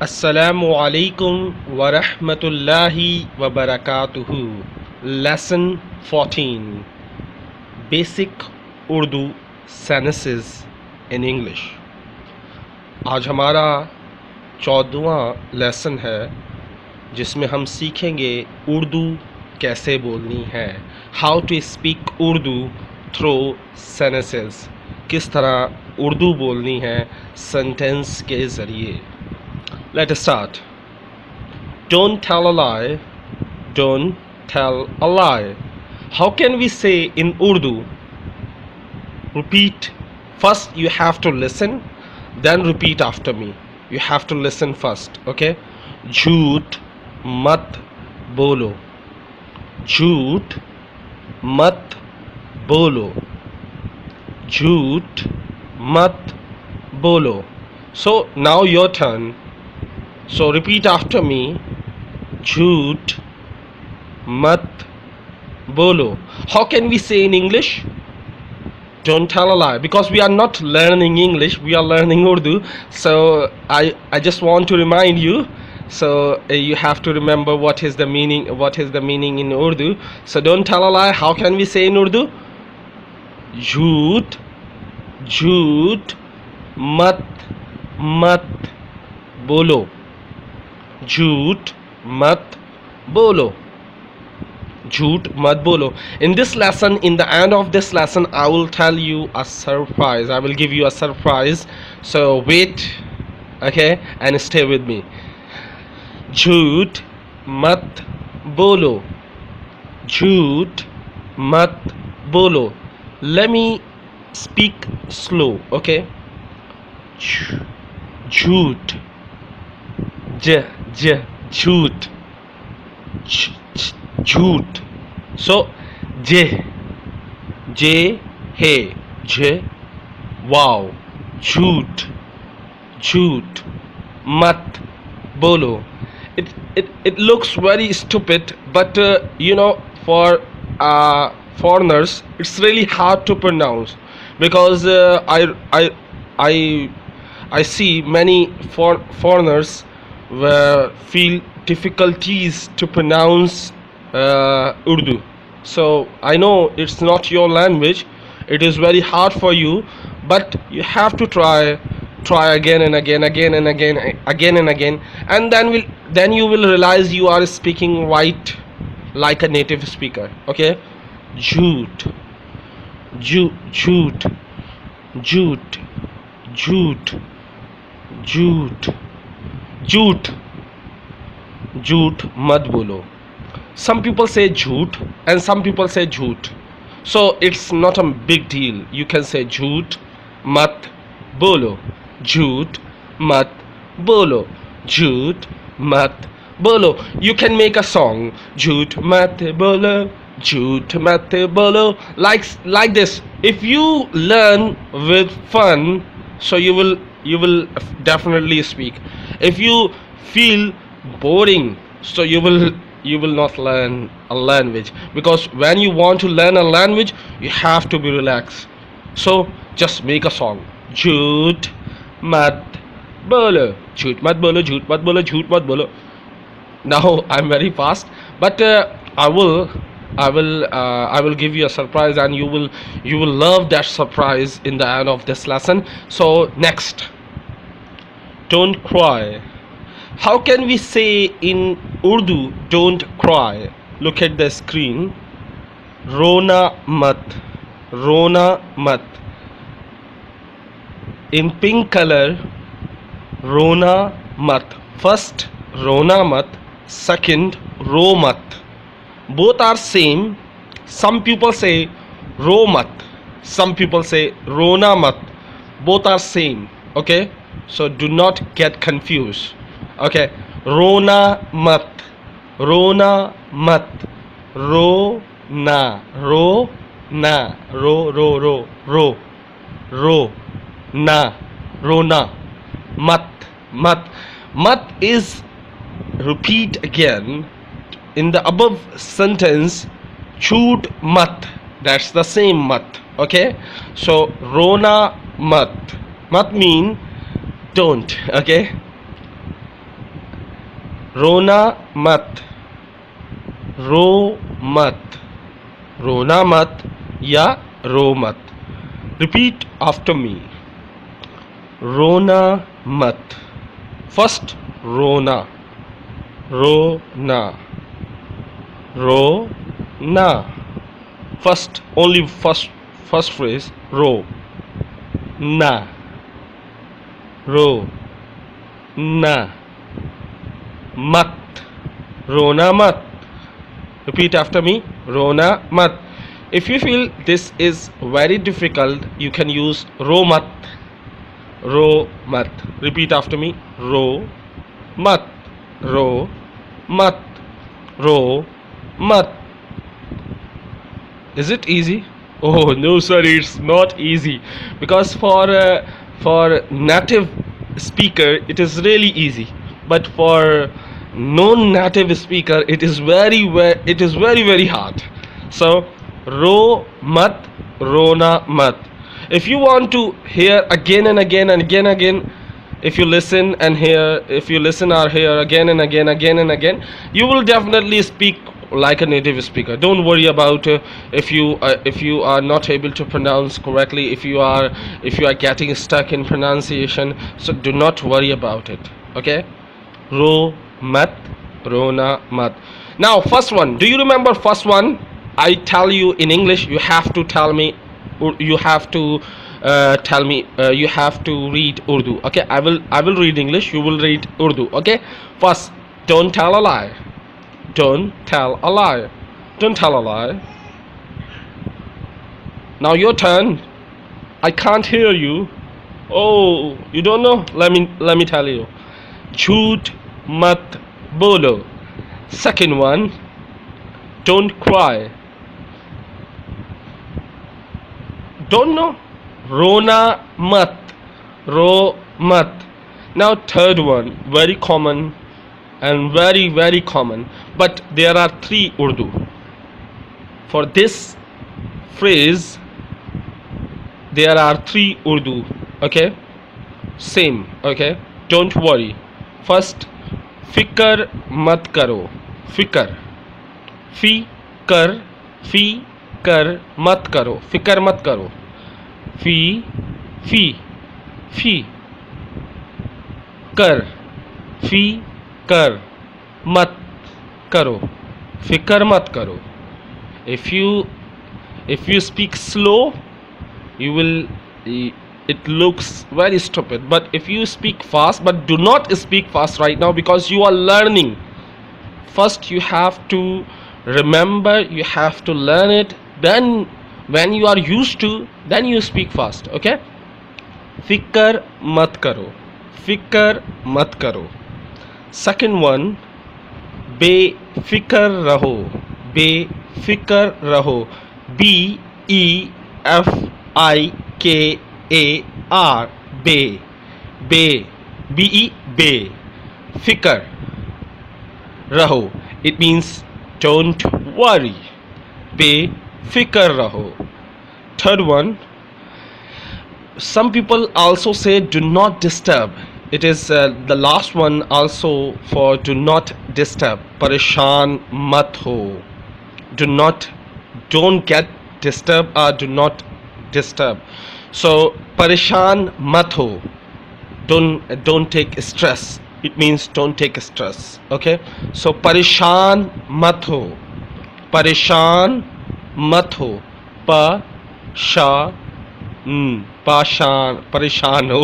Assalamu alaikum wa rahmatullahi wa barakatuhu. Lesson 14. Basic Urdu Sentences in English. आज हमारा 14वां lesson है जिसमें हम सीखेंगे उर्दू कैसे बोलनी है. How to speak Urdu through sentences. किस तरह उर्दू बोलनी है सेंटेंस के ज़रिए. Let us start. Don't tell a lie. Don't tell a lie. How can we say in Urdu? Repeat. First you have to listen, then repeat after me. You have to listen first, okay? झूठ मत बोलो. झूठ मत बोलो. झूठ मत बोलो. So now your turn. So repeat after me. झूठ मत bolo. How can we say in English? Don't tell a lie, because we are not learning English, we are learning Urdu. So I just want to remind you. So you have to remember what is the meaning in Urdu. So don't tell a lie. How can we say in Urdu? झूठ झूठ मत मत बोलो. झूठ मत बोलो. झूठ मत bolo. In this lesson, in the end of this lesson, I will tell you a surprise. I will give you a surprise. So wait, okay, and stay with me. झूठ मत बोलो. झूठ मत बोलो. Let me speak slow, okay? झूठ j j झूठ झूठ. So j है j wow. झूठ झूठ मत बोलो. It looks very stupid, but for foreigners it's really hard to pronounce, because I see many foreigners feel difficulties to pronounce Urdu. So I know it's not your language, it is very hard for you, but you have to try again and again and again, and then you will realize you are speaking right like a native speaker, okay? झूठ झूठ झूठ झूठ झूठ झूठ झूठ मत बोलो. Some people say झूठ and some people say झूठ. So it's not a big deal. You can say झूठ मत बोलो. झूठ मत बोलो. झूठ मत बोलो. You can make a song. झूठ मत बोलो. झूठ मत बोलो. Like this. If you learn with fun, so you will definitely speak. If you feel boring, so you will not learn a language, because when you want to learn a language you have to be relaxed. So just make a song. झूठ मत बोलो. झूठ मत बोलो. झूठ मत बोलो. झूठ मत बोलो. Now I'm very fast, but I will give you a surprise, and you will love that surprise in the end of this lesson. So next, don't cry. How can we say in Urdu don't cry? Look at the screen. Rona mat. Rona mat. In pink color, rona mat. First rona mat, second ro mat. Both are same. Some people say ro mat, some people say rona mat. Both are same, okay? So do not get confused, okay? Rona mat. Rona mat. Ro na. Ro na. Ro na. Rona. Mat. Mat is, repeat again, in the above sentence. Chhoot mat, that's the same mat, okay? So rona mat. Mat mean don't, okay? रोना मत, रो मत, रोना मत या रो मत. Repeat after me. रोना मत. First रोना, रोना, रोना. First, only first phrase, रो ना, रो ना, मत, रोना मत. Repeat after me. Rona mat. If you feel this is very difficult, you can use ro mat. Ro mat. Repeat after me. Ro mat. Ro mat. Ro mat. Is it easy? Oh no, sir, it's not easy. Because for native speaker, it is really easy. But for non-native speaker, it is very hard. So, ro mat, rona mat. If you want to hear again and again, if you listen or hear again and again, you will definitely speak like a native speaker. Don't worry about if you are not able to pronounce correctly, if you are getting stuck in pronunciation. So do not worry about it. Okay. Ro mat, rona mat. Now first one, do you remember first one? I tell you in English, you have to tell me, you have to you have to read Urdu. Okay, I will read English, you will read Urdu. Okay. First, don't tell a lie. Don't tell a lie. Don't tell a lie. Now your turn. I can't hear you. Oh, you don't know? Let me tell you. Jhoot mat bolo. Second one. Don't cry. Don't know? Rona mat. Ro mat. Now third one. Very common and very common, but there are three Urdu for this phrase. There are three Urdu. Okay, same. Okay, don't worry. First, fikr mat karo. Fikr, fikr, fikr mat karo. Fikr mat karo. Fi कर, फी कर मत करो, फिकर मत करो. If you speak slow, you will it looks very stupid. But if you speak fast, but do not speak fast right now because you are learning. First you have to remember, you have to learn it, then when you are used to, then you speak fast. Okay. फिकर मत करो, फिकर मत करो. Second one, बेफिकर रहो, बेफिकर रहो. BEFIKAR, bay, bay, BE, बे, फिकर रहो. It means don't worry. बेफिकर रहो. Third one, some people also say do not disturb. It is the last one also for do not disturb. Pareshan mat ho. Don't get disturbed or do not disturb. So pareshan mat ho. Don't take stress. It means don't take stress. Okay. So pareshan mat ho. Pareshan mat ho. Pa sha परेशान हो.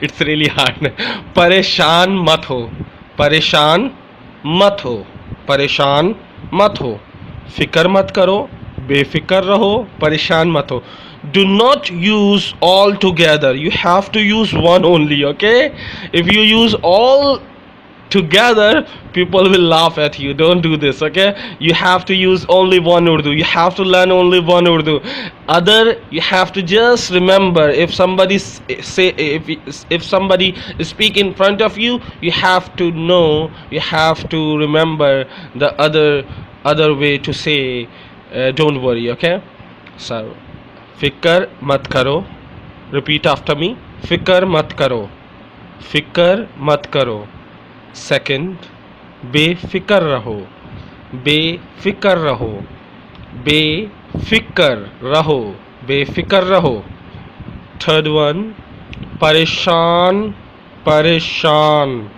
It's really hard. परेशान मत हो, परेशान मत हो, परेशान मत हो. फिक्र मत करो, बेफिक्र रहो, परेशान मत हो. Do not use all together. You have to use one only. Okay. If you use all together, people will laugh at you. Don't do this. Okay. You have to use only one Urdu. You have to learn only one Urdu. Other, you have to just remember, if somebody if somebody speak in front of you, you have to know, you have to remember the other way to say don't worry. Okay. So fikr mat karo. Repeat after me. Fikr mat karo, fikr mat karo. Second, बेफिक्र रहो, बेफिक्र रहो, बेफिक्र रहो, बेफिक्र रहो. Third one, परेशान, परेशान.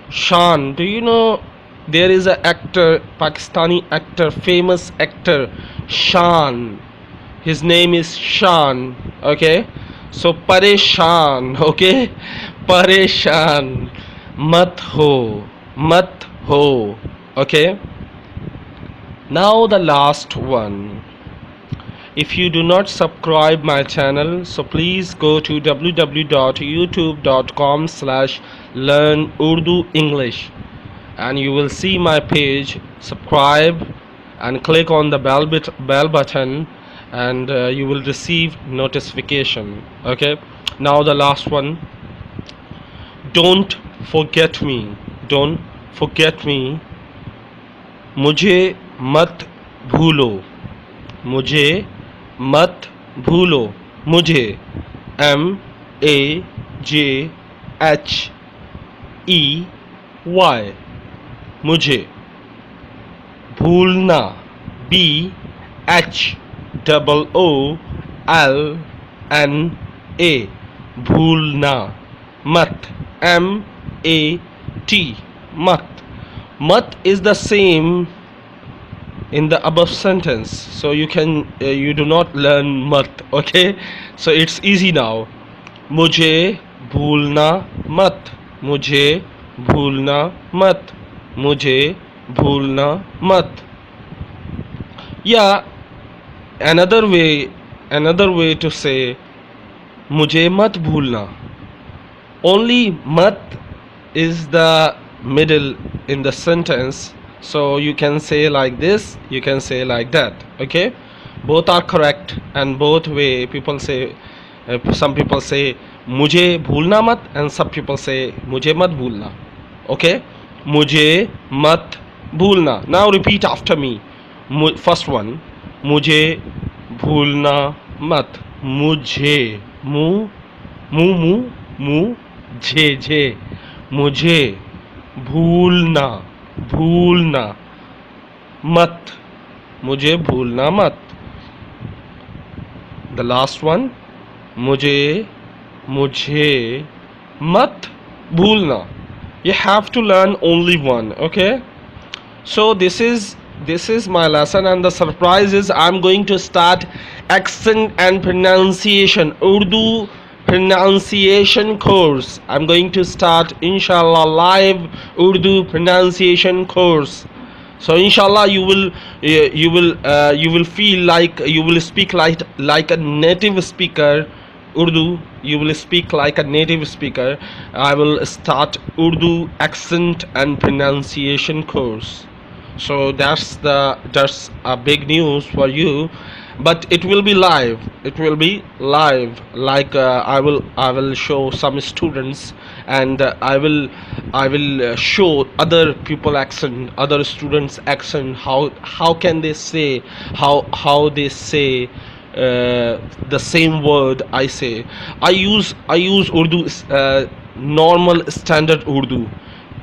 Shan. Do you know there is a actor, Pakistani actor, famous actor, Shan. His name is Shan. Okay. So परेशान. Okay. परेशान. मत हो, मत हो. Okay. Now the last one. If you do not subscribe my channel, so please go to www.youtube.com/learnurduenglish and you will see my page. Subscribe and click on the bell button and you will receive notification. Okay. Now the last one. Don't forget me. Don't forget me. मुझे मत भूलो, मुझे मत भूलो. मुझे MAJHEY. मुझे. भूलना BHOOLNA. भूलना. मत MAT. मत. Mat is the same in the above sentence, so you do not learn mat. Okay, so it's easy now. मुझे भूलना मत, मुझे भूलना मत, मुझे भूलना मत. Yeah, another way to say मुझे मत भूलना. Only mat is the middle in the sentence, so you can say like this, you can say like that. Okay, both are correct and both way people say. Some people say mujhe bhulna mat and some people say mujhe mat bhulna. Okay, mujhe mat bhulna. Now repeat after me. First one, mujhe bhulna mat. Mujhe mu mu mu mu je je. मुझे भूलना, भूलना मत, मुझे भूलना मत. The last one, मुझे मत भूलना. You have to learn only one. Okay, so this is my lesson, and the surprise is I'm going to start accent and pronunciation Urdu pronunciation course. I'm going to start inshallah live Urdu pronunciation course. So inshallah you will feel like you will speak like a native speaker Urdu. You will speak like a native speaker. I will start Urdu accent and pronunciation course. So that's a big news for you, but it will be live. It will be live. Like I will show some students, and I will show other people accent, other students accent. How can they say how they say the same word I say. I use Urdu, normal standard Urdu.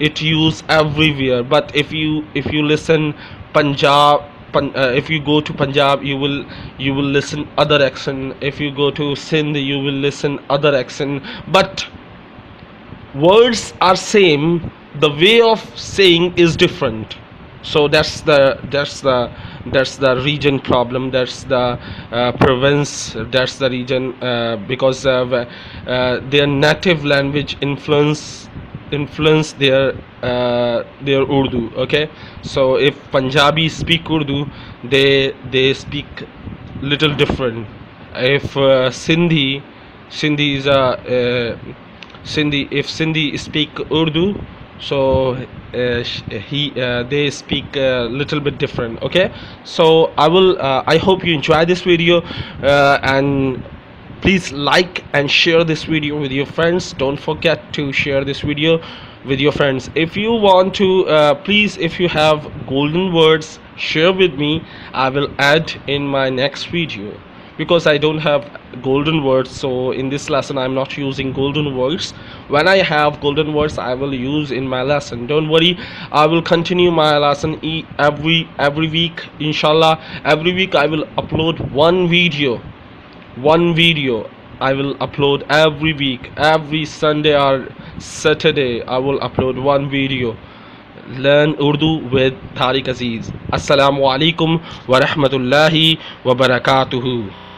It used everywhere, but if you listen Punjab, if you go to Punjab, you will listen other accent. If you go to Sindh, you will listen other accent, but words are same, the way of saying is different. So that's the region problem, that's the province, that's the region, because their native language influence their Urdu. Okay, so if Punjabi speak Urdu, they speak little different. If Sindhi is a if Sindhi speak Urdu, so they speak a little bit different. Okay, so I hope you enjoy this video, and please like and share this video with your friends. Don't forget to share this video with your friends. If you want to please, if you have golden words, share with me. I will add in my next video. because I don't have golden words. So in this lesson I'm not using golden words. When I have golden words I will use in my lesson. Don't worry, I will continue my lesson every week, inshallah. Every week I will upload one video I will upload every week. Every Sunday or Saturday I will upload one video. Learn Urdu with Tariq Aziz. Assalamu alaikum wa rahmatullahi wa barakatuhu.